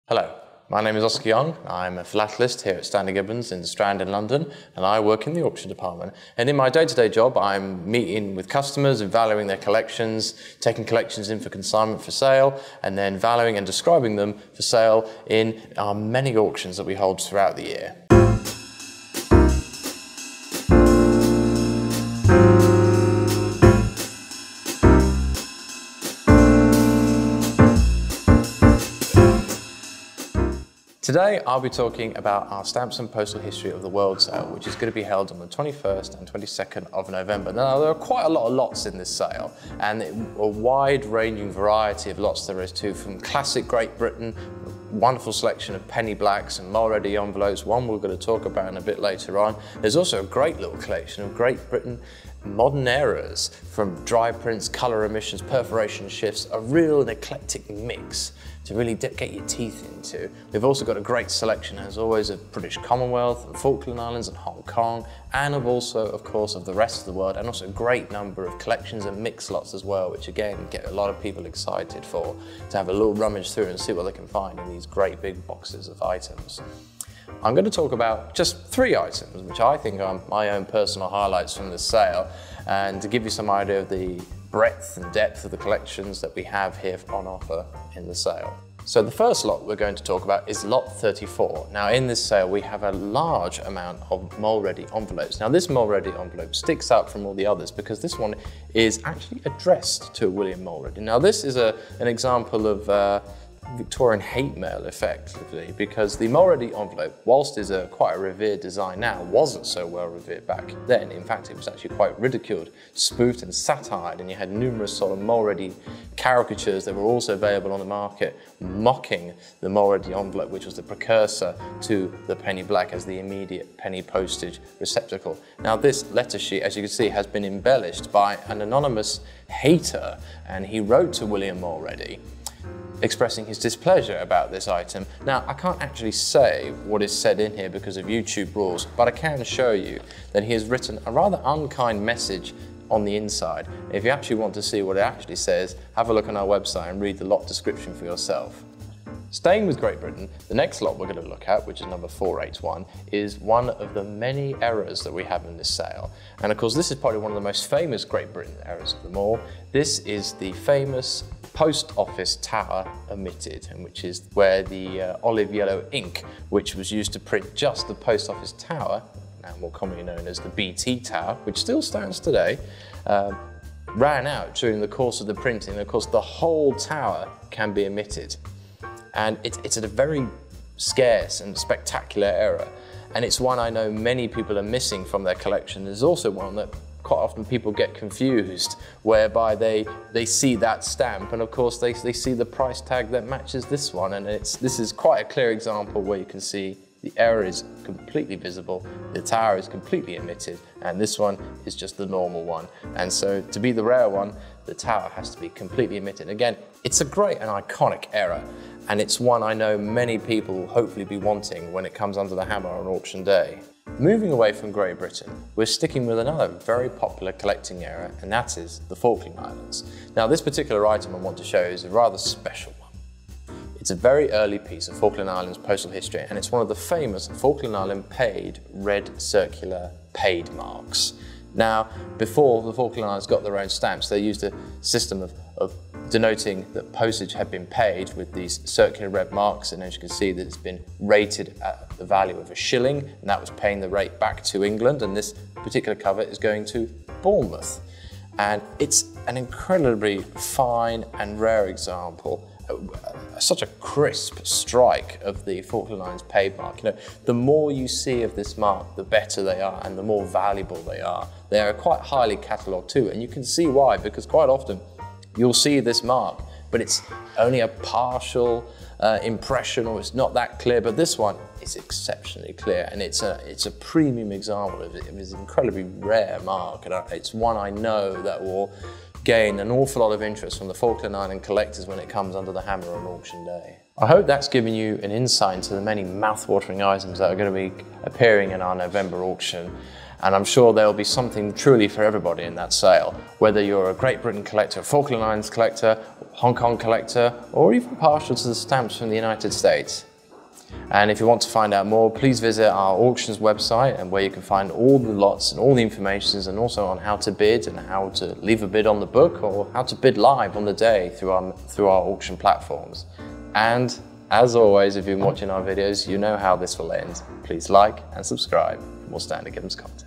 Hello, my name is Oscar Young. I'm a philatelist here at Stanley Gibbons in the Strand in London, and I work in the auction department. And in my day-to-day job, I'm meeting with customers and valuing their collections, taking collections in for consignment for sale, and then valuing and describing them for sale in our many auctions that we hold throughout the year. Today I'll be talking about our Stamps and Postal History of the World sale, which is going to be held on the 21st and 22nd of November. Now there are quite a lot of lots in this sale, and a wide-ranging variety of lots there is too, from classic Great Britain, wonderful selection of penny blacks and Mulready envelopes, one we're going to talk about in a bit later on. There's also a great little collection of Great Britain modern eras, from dry prints, colour emissions, perforation shifts, a real and eclectic mix to really get your teeth into. We've also got a great selection, as always, of British Commonwealth and Falkland Islands and Hong Kong, and of course, of the rest of the world, and also a great number of collections and mixed lots as well, which again get a lot of people excited to have a little rummage through and see what they can find in these great big boxes of items. I'm going to talk about just 3 items, which I think are my own personal highlights from this sale, and to give you some idea of the breadth and depth of the collections that we have here on offer in the sale. So the first lot we're going to talk about is lot 34. Now in this sale we have a large amount of Mulready envelopes. Now this Mulready envelope sticks out from all the others because this one is actually addressed to William Mulready. Now this is an example of Victorian hate mail, effectively, because the Mulready envelope, whilst is quite a revered design now, wasn't so well revered back then. In fact, it was actually quite ridiculed, spoofed and satired, and you had numerous sort of Mulready caricatures that were also available on the market mocking the Mulready envelope, which was the precursor to the penny black as the immediate penny postage receptacle. Now this letter sheet, as you can see, has been embellished by an anonymous hater, and he wrote to William Mulready expressing his displeasure about this item. Now, I can't actually say what is said in here because of YouTube rules, but I can show you that he has written a rather unkind message on the inside. If you actually want to see what it actually says, have a look on our website and read the lot description for yourself. Staying with Great Britain, the next lot we're going to look at, which is number 481, is one of the many errors that we have in this sale. And of course, this is probably one of the most famous Great Britain errors of them all. This is the famous Post Office Tower omitted, and which is where the olive yellow ink, which was used to print just the Post Office Tower, now more commonly known as the BT Tower, which still stands today, ran out during the course of the printing. And of course, the whole tower can be omitted. And it's a very scarce and spectacular error. And it's one I know many people are missing from their collection. There's also one that quite often people get confused, whereby they see that stamp and of course they see the price tag that matches this one. And this is quite a clear example where you can see the error is completely visible, the tower is completely omitted, and this one is just the normal one. And so to be the rare one, the tower has to be completely omitted. Again, it's a great and iconic error, and it's one I know many people will hopefully be wanting when it comes under the hammer on auction day. Moving away from Great Britain, we're sticking with another very popular collecting error, and that is the Falkland Islands. Now this particular item I want to show is a rather special one. It's a very early piece of Falkland Islands postal history, and it's one of the famous Falkland Island paid red circular paid marks. Now, before the Falkland Islands got their own stamps, they used a system of denoting that postage had been paid with these circular red marks, and as you can see that it's been rated at the value of £1, and that was paying the rate back to England, and this particular cover is going to Bournemouth. And it's an incredibly fine and rare example, such a crisp strike of the Falkland Islands paid mark. You know, the more you see of this mark, the better they are and the more valuable they are. They are quite highly catalogued too, and you can see why, because quite often you'll see this mark, but it's only a partial impression, or it's not that clear. But this one is exceptionally clear, and it's a premium example of it. It is an incredibly rare mark, and it's one I know that will gain an awful lot of interest from the Falkland Island collectors when it comes under the hammer on auction day. I hope that's given you an insight into the many mouth-watering items that are going to be appearing in our November auction. And I'm sure there'll be something truly for everybody in that sale, whether you're a Great Britain collector, Falkland Islands collector, Hong Kong collector, or even partial to the stamps from the United States. And if you want to find out more, please visit our auctions website, and where you can find all the lots and all the information, and also on how to bid and how to leave a bid on the book, or how to bid live on the day through our auction platforms. And as always, if you've been watching our videos, you know how this will end. Please like and subscribe for more Standard Gibbons content.